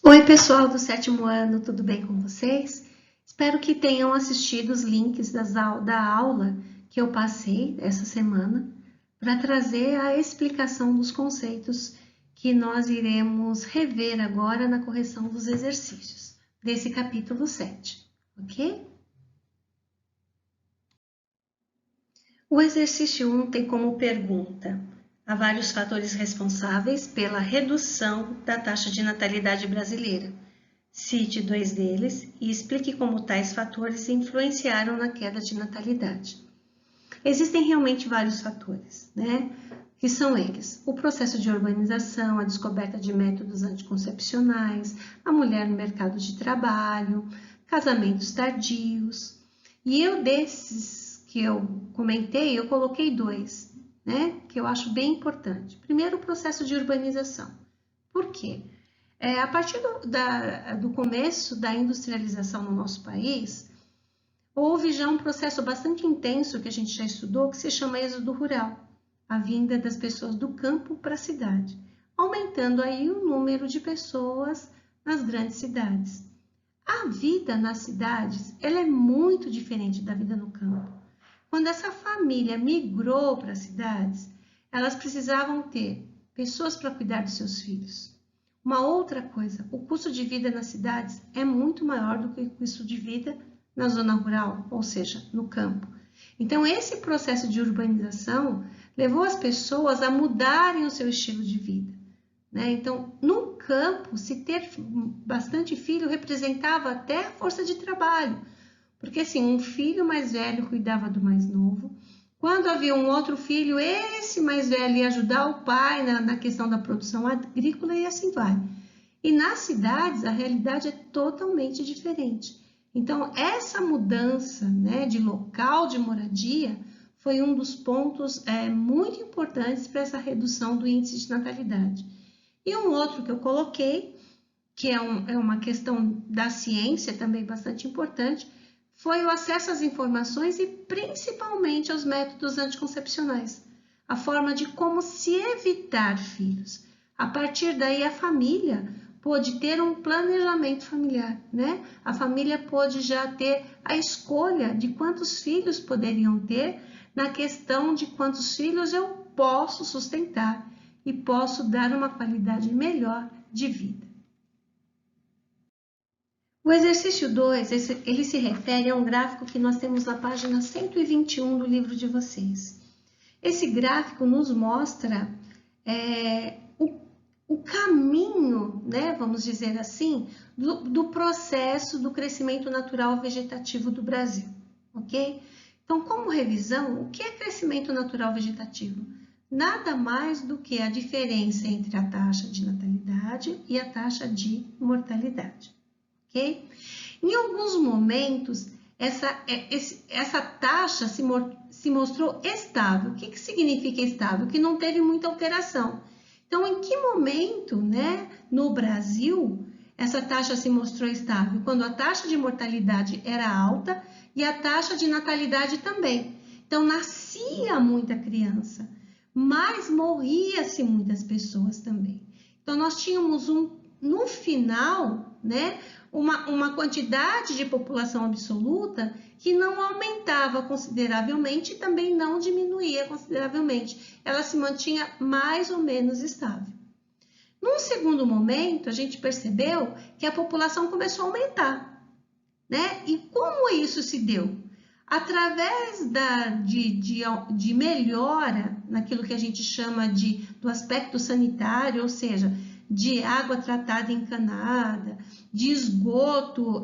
Oi, pessoal do sétimo ano, tudo bem com vocês? Espero que tenham assistido os links da aula que eu passei essa semana para trazer a explicação dos conceitos que nós iremos rever agora na correção dos exercícios desse capítulo 7, ok? O exercício 1 tem como pergunta: há vários fatores responsáveis pela redução da taxa de natalidade brasileira. Cite 2 deles e explique como tais fatores influenciaram na queda de natalidade. Existem realmente vários fatores, né? Que são eles: o processo de urbanização, a descoberta de métodos anticoncepcionais, a mulher no mercado de trabalho, casamentos tardios. E desses que eu comentei, eu coloquei 2, né? Que eu acho bem importante. Primeiro, o processo de urbanização. Por quê? A partir do começo da industrialização no nosso país, houve já um processo bastante intenso que a gente já estudou, que se chama êxodo rural, a vinda das pessoas do campo para a cidade, aumentando aí o número de pessoas nas grandes cidades. A vida nas cidades, ela é muito diferente da vida no campo. Quando essa família migrou para as cidades, elas precisavam ter pessoas para cuidar dos seus filhos. Uma outra coisa, o custo de vida nas cidades é muito maior do que o custo de vida na zona rural, ou seja, no campo. Então, esse processo de urbanização levou as pessoas a mudarem o seu estilo de vida, né? Então, no campo, se ter bastante filho representava até a força de trabalho, porque assim, um filho mais velho cuidava do mais novo. Quando havia um outro filho, esse mais velho ia ajudar o pai na questão da produção agrícola e assim vai. E nas cidades, a realidade é totalmente diferente. Então, essa mudança, né, de local de moradia foi um dos pontos muito importantes para essa redução do índice de natalidade. E um outro que eu coloquei, que é uma questão da ciência também bastante importante, foi o acesso às informações e principalmente aos métodos anticoncepcionais, a forma de como se evitar filhos. A partir daí, a família pôde ter um planejamento familiar, né? A família pôde já ter a escolha de quantos filhos poderiam ter, na questão de quantos filhos eu posso sustentar e posso dar uma qualidade melhor de vida. O exercício 2, ele se refere a um gráfico que nós temos na página 121 do livro de vocês. Esse gráfico nos mostra o caminho, né, vamos dizer assim, do processo do crescimento natural vegetativo do Brasil, ok? Então, como revisão, o que é crescimento natural vegetativo? Nada mais do que a diferença entre a taxa de natalidade e a taxa de mortalidade. Okay? Em alguns momentos, essa taxa se mostrou estável. O que significa estável? Que não teve muita alteração. Então, em que momento, né, no Brasil, essa taxa se mostrou estável? Quando a taxa de mortalidade era alta e a taxa de natalidade também. Então, nascia muita criança, mas morria-se muitas pessoas também. Então, nós tínhamos no final, né, uma quantidade de população absoluta que não aumentava consideravelmente e também não diminuía consideravelmente. Ela se mantinha mais ou menos estável. Num segundo momento, a gente percebeu que a população começou a aumentar, né? E como isso se deu? Através de melhora naquilo que a gente chama do aspecto sanitário, ou seja, de água tratada encanada, de esgoto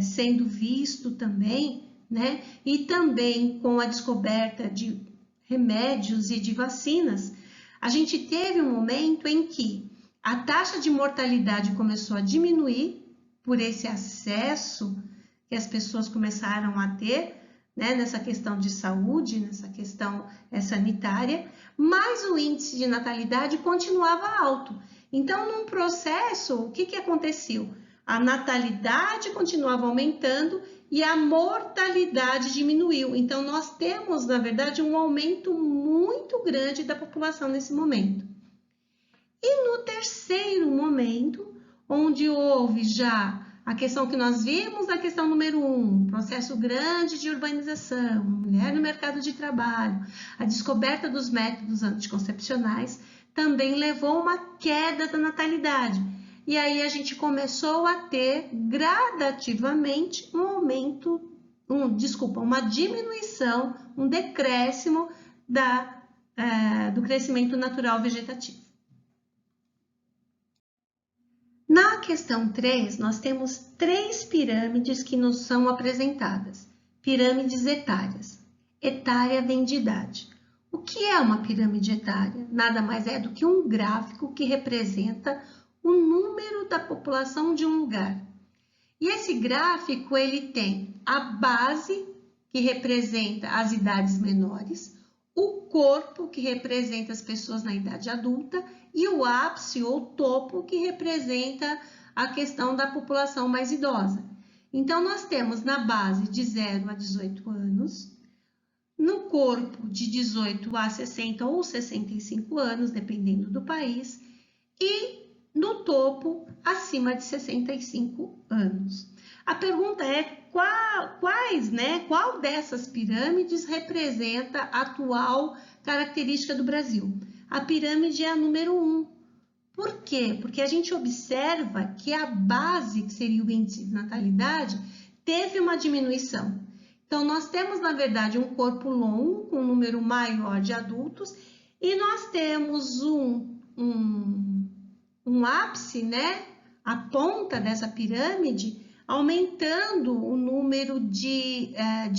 sendo visto também, né? E também com a descoberta de remédios e de vacinas, a gente teve um momento em que a taxa de mortalidade começou a diminuir por esse acesso que as pessoas começaram a ter, né, nessa questão de saúde, nessa questão sanitária, mas o índice de natalidade continuava alto. Então, num processo, o que aconteceu? A natalidade continuava aumentando e a mortalidade diminuiu. Então, nós temos, na verdade, um aumento muito grande da população nesse momento. E no terceiro momento, onde houve já a questão que nós vimos na questão número 1, processo grande de urbanização, mulher no mercado de trabalho, a descoberta dos métodos anticoncepcionais, também levou a uma queda da natalidade. E aí a gente começou a ter gradativamente um aumento, uma diminuição, um decréscimo do crescimento natural vegetativo. Na questão 3, nós temos 3 pirâmides que nos são apresentadas. Pirâmides etárias. Etária vem de idade. O que é uma pirâmide etária? Nada mais é do que um gráfico que representa o número da população de um lugar. E esse gráfico ele tem a base, que representa as idades menores, o corpo, que representa as pessoas na idade adulta, e o ápice ou topo, que representa a questão da população mais idosa. Então, nós temos na base de 0 a 18 anos, no corpo de 18 a 60 ou 65 anos, dependendo do país, e no topo acima de 65 anos. A pergunta é qual dessas pirâmides representa a atual característica do Brasil? A pirâmide é a número 1. Por quê? Porque a gente observa que a base, que seria o índice de natalidade, teve uma diminuição. Então, nós temos, na verdade, um corpo longo, com um número maior de adultos, e nós temos um ápice, né? A ponta dessa pirâmide, aumentando o número de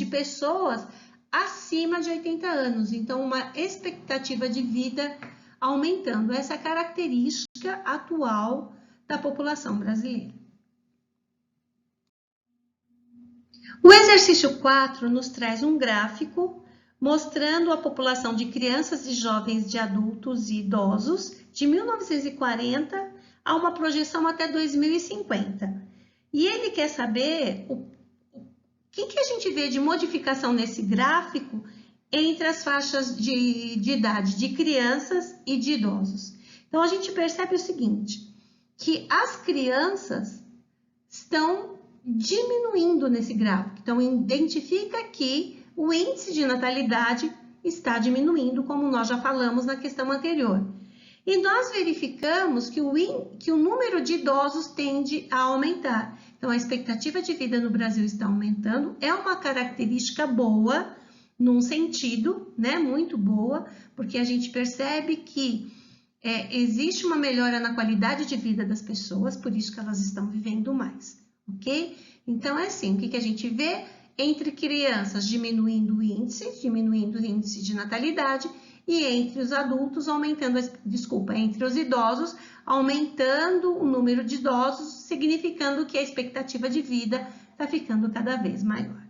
pessoas acima de 80 anos. Então, uma expectativa de vida aumentando. Essa é a característica atual da população brasileira. O exercício 4 nos traz um gráfico mostrando a população de crianças e jovens, de adultos e idosos de 1940 a uma projeção até 2050. E ele quer saber o que a gente vê de modificação nesse gráfico entre as faixas de idade de crianças e de idosos. Então, a gente percebe o seguinte, que as crianças estão diminuindo nesse gráfico. Então, identifica que o índice de natalidade está diminuindo, como nós já falamos na questão anterior. E nós verificamos que o número de idosos tende a aumentar. Então, a expectativa de vida no Brasil está aumentando. É uma característica boa, num sentido, né, muito boa, porque a gente percebe que existe uma melhora na qualidade de vida das pessoas, por isso que elas estão vivendo mais, ok? Então, é assim, o que a gente vê? Entre crianças diminuindo o índice de natalidade, e entre os adultos entre os idosos, aumentando o número de idosos, significando que a expectativa de vida está ficando cada vez maior.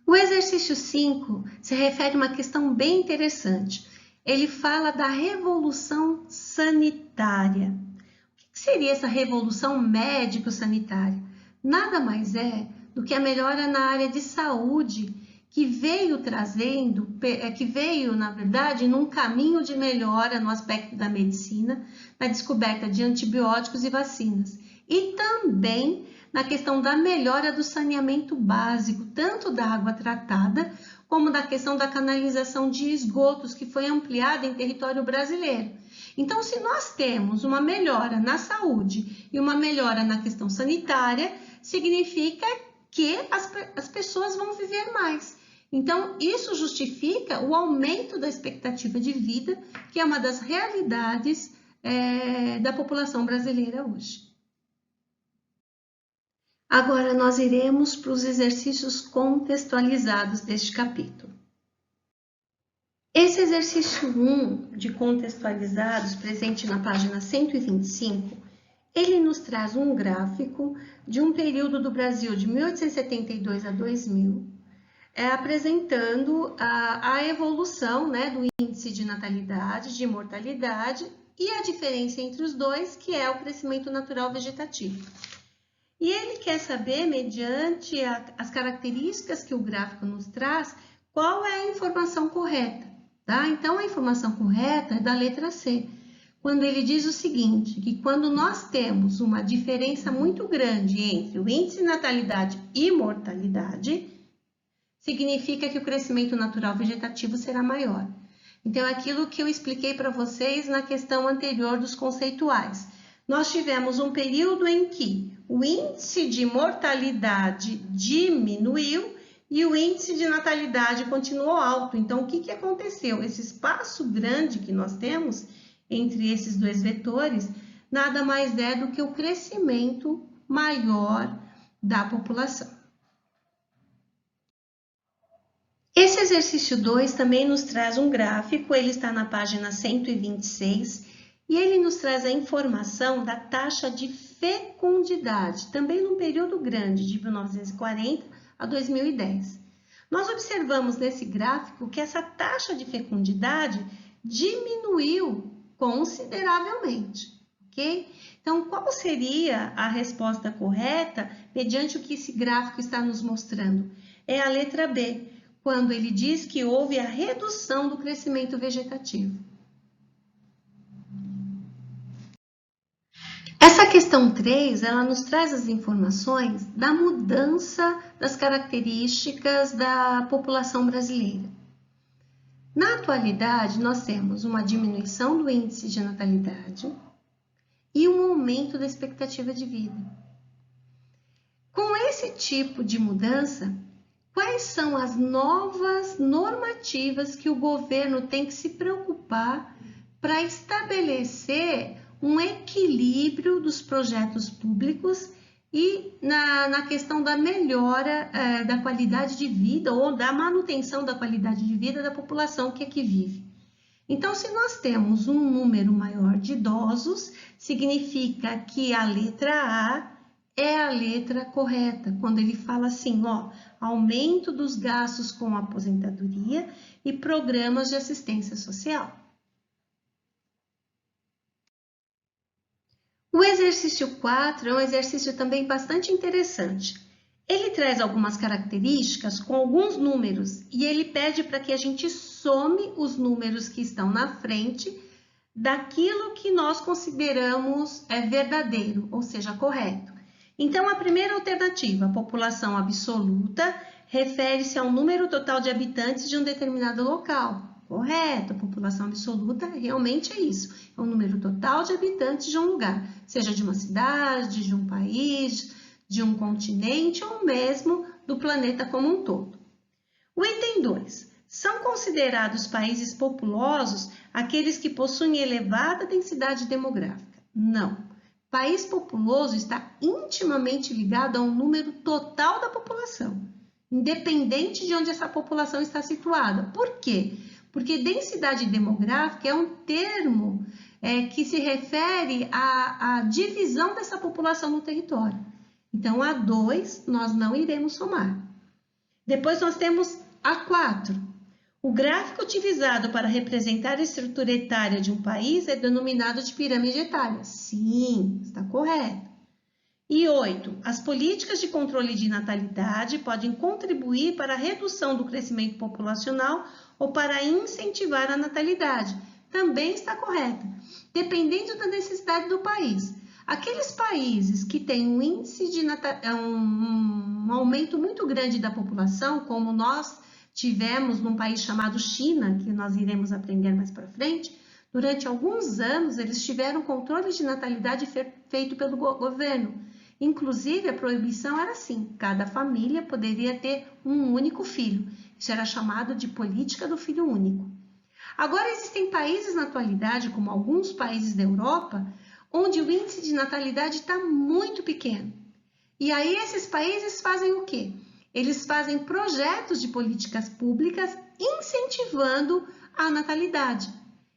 O exercício 5 se refere a uma questão bem interessante. Ele fala da revolução sanitária. O que seria essa revolução médico-sanitária? Nada mais é do que a melhora na área de saúde, que veio, na verdade, num caminho de melhora no aspecto da medicina, na descoberta de antibióticos e vacinas. E também na questão da melhora do saneamento básico, tanto da água tratada, como da questão da canalização de esgotos, que foi ampliada em território brasileiro. Então, se nós temos uma melhora na saúde e uma melhora na questão sanitária, significa que as pessoas vão viver mais. Então, isso justifica o aumento da expectativa de vida, que é uma das realidades da população brasileira hoje. Agora, nós iremos para os exercícios contextualizados deste capítulo. Esse exercício 1 de contextualizados, presente na página 125, ele nos traz um gráfico de um período do Brasil de 1872 a 2000, apresentando a evolução, né, do índice de natalidade, de mortalidade e a diferença entre os dois, que é o crescimento natural vegetativo. E ele quer saber, mediante as características que o gráfico nos traz, qual é a informação correta, tá? Então, a informação correta é da letra C. quando ele diz o seguinte, que quando nós temos uma diferença muito grande entre o índice de natalidade e mortalidade, significa que o crescimento natural vegetativo será maior. Então, é aquilo que eu expliquei para vocês na questão anterior dos conceituais. Nós tivemos um período em que o índice de mortalidade diminuiu e o índice de natalidade continuou alto. Então, o que aconteceu? Esse espaço grande que nós temos entre esses dois vetores, nada mais é do que o crescimento maior da população. Esse exercício 2 também nos traz um gráfico, ele está na página 126, e ele nos traz a informação da taxa de fecundidade, também num período grande, de 1940 a 2010. Nós observamos nesse gráfico que essa taxa de fecundidade diminuiu consideravelmente, ok? Então, qual seria a resposta correta mediante o que esse gráfico está nos mostrando? É a letra B, quando ele diz que houve a redução do crescimento vegetativo. Essa questão 3, ela nos traz as informações da mudança das características da população brasileira. Na atualidade, nós temos uma diminuição do índice de natalidade e um aumento da expectativa de vida. Com esse tipo de mudança, quais são as novas normativas que o governo tem que se preocupar para estabelecer um equilíbrio dos projetos públicos e na questão da melhora da qualidade de vida ou da manutenção da qualidade de vida da população que aqui vive? Então, se nós temos um número maior de idosos, significa que a letra A é a letra correta, quando ele fala assim, ó, aumento dos gastos com aposentadoria e programas de assistência social. O exercício 4 é um exercício também bastante interessante. Ele traz algumas características com alguns números e ele pede para que a gente some os números que estão na frente daquilo que nós consideramos verdadeiro, ou seja, correto. Então, a primeira alternativa, a população absoluta, refere-se ao número total de habitantes de um determinado local. Correto, a população absoluta realmente é isso. É o número total de habitantes de um lugar, seja de uma cidade, de um país, de um continente ou mesmo do planeta como um todo. O item 2. São considerados países populosos aqueles que possuem elevada densidade demográfica? Não. País populoso está intimamente ligado ao número total da população, independente de onde essa população está situada. Por quê? Porque densidade demográfica é um termo que se refere à divisão dessa população no território. Então, a 2 nós não iremos somar. Depois nós temos a 4. O gráfico utilizado para representar a estrutura etária de um país é denominado de pirâmide etária. Sim, está correto. E 8. As políticas de controle de natalidade podem contribuir para a redução do crescimento populacional ou para incentivar a natalidade. Também está correto. Dependendo da necessidade do país. Aqueles países que têm um índice de um aumento muito grande da população, como nós tivemos num país chamado China, que nós iremos aprender mais para frente, durante alguns anos eles tiveram controle de natalidade feito pelo governo. Inclusive, a proibição era assim, cada família poderia ter um único filho. Isso era chamado de política do filho único. Agora, existem países na atualidade, como alguns países da Europa, onde o índice de natalidade está muito pequeno. E aí, esses países fazem o quê? Eles fazem projetos de políticas públicas incentivando a natalidade.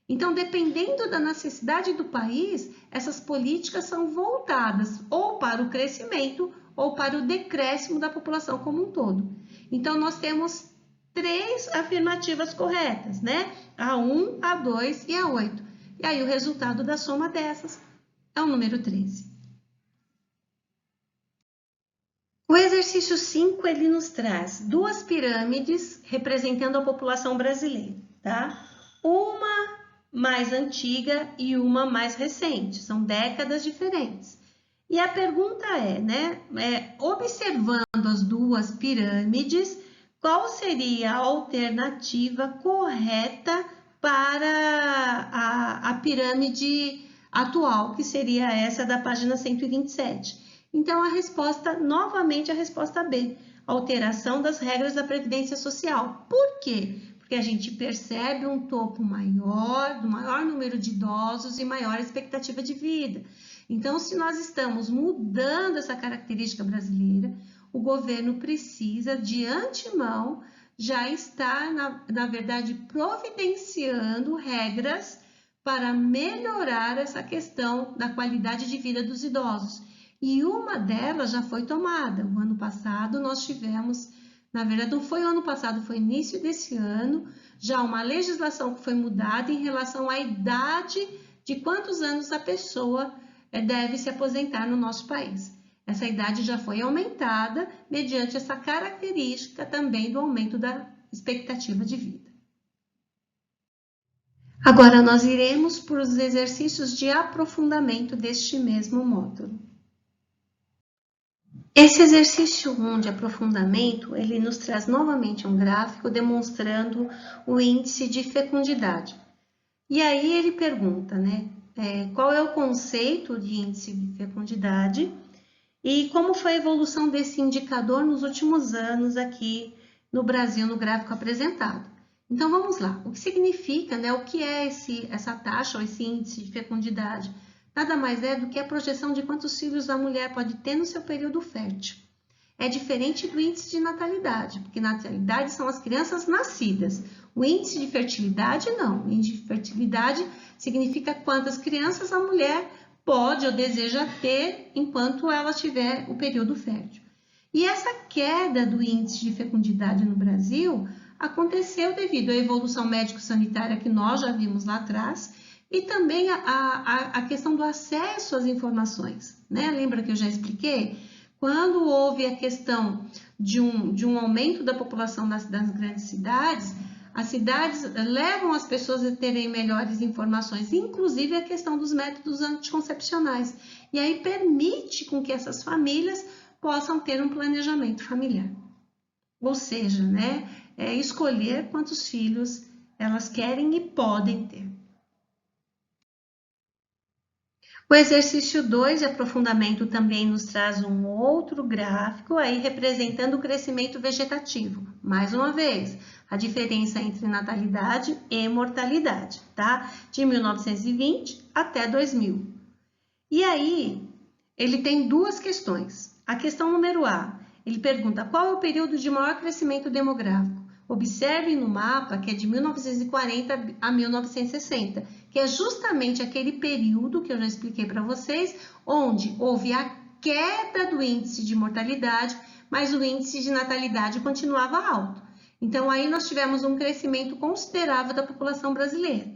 Então, dependendo da necessidade do país, essas políticas são voltadas ou para o crescimento ou para o decréscimo da população como um todo. Então, nós temos 3 afirmativas corretas, né? A 1, a 2 e a 8. E aí, o resultado da soma dessas é o número 13. O exercício 5, ele nos traz 2 pirâmides representando a população brasileira, tá? Uma mais antiga e uma mais recente, são décadas diferentes. E a pergunta é, né, observando as duas pirâmides, qual seria a alternativa correta para a pirâmide atual, que seria essa da página 127? Então, a resposta, novamente, a resposta B, alteração das regras da Previdência Social. Por quê? Porque a gente percebe um topo maior, do maior número de idosos e maior expectativa de vida. Então, se nós estamos mudando essa característica brasileira, o governo precisa, de antemão, já estar, na verdade, providenciando regras para melhorar essa questão da qualidade de vida dos idosos. E uma delas já foi tomada. O ano passado nós tivemos, na verdade não foi o ano passado, foi início desse ano, já uma legislação que foi mudada em relação à idade de quantos anos a pessoa deve se aposentar no nosso país. Essa idade já foi aumentada mediante essa característica também do aumento da expectativa de vida. Agora nós iremos para os exercícios de aprofundamento deste mesmo módulo. Esse exercício 1 de aprofundamento, ele nos traz novamente um gráfico demonstrando o índice de fecundidade. E aí ele pergunta, né, qual é o conceito de índice de fecundidade e como foi a evolução desse indicador nos últimos anos aqui no Brasil, no gráfico apresentado. Então, vamos lá. O que significa, né, o que é essa taxa ou esse índice de fecundidade? Nada mais é do que a projeção de quantos filhos a mulher pode ter no seu período fértil. É diferente do índice de natalidade, porque natalidade são as crianças nascidas. O índice de fertilidade, não. O índice de fertilidade significa quantas crianças a mulher pode ou deseja ter enquanto ela tiver o período fértil. E essa queda do índice de fecundidade no Brasil aconteceu devido à evolução médico-sanitária que nós já vimos lá atrás e também a questão do acesso às informações, né? Lembra que eu já expliquei? Quando houve a questão de um aumento da população das grandes cidades, as cidades levam as pessoas a terem melhores informações, inclusive a questão dos métodos anticoncepcionais. E aí permite com que essas famílias possam ter um planejamento familiar. Ou seja, né, escolher quantos filhos elas querem e podem ter. O exercício 2 de aprofundamento também nos traz um outro gráfico aí representando o crescimento vegetativo. Mais uma vez, a diferença entre natalidade e mortalidade, tá? De 1920 até 2000. E aí, ele tem duas questões. A questão número A, ele pergunta qual é o período de maior crescimento demográfico. Observe no mapa que é de 1940 a 1960, que é justamente aquele período que eu já expliquei para vocês, onde houve a queda do índice de mortalidade, mas o índice de natalidade continuava alto. Então, aí nós tivemos um crescimento considerável da população brasileira.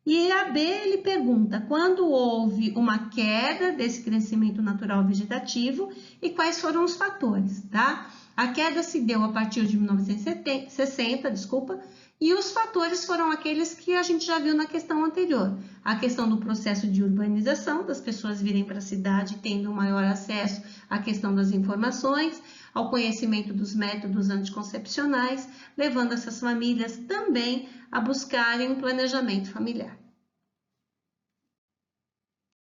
E a B, ele pergunta quando houve uma queda desse crescimento natural vegetativo e quais foram os fatores, tá? A queda se deu a partir de 1960, e os fatores foram aqueles que a gente já viu na questão anterior. A questão do processo de urbanização, das pessoas virem para a cidade tendo um maior acesso à questão das informações, ao conhecimento dos métodos anticoncepcionais, levando essas famílias também a buscarem um planejamento familiar.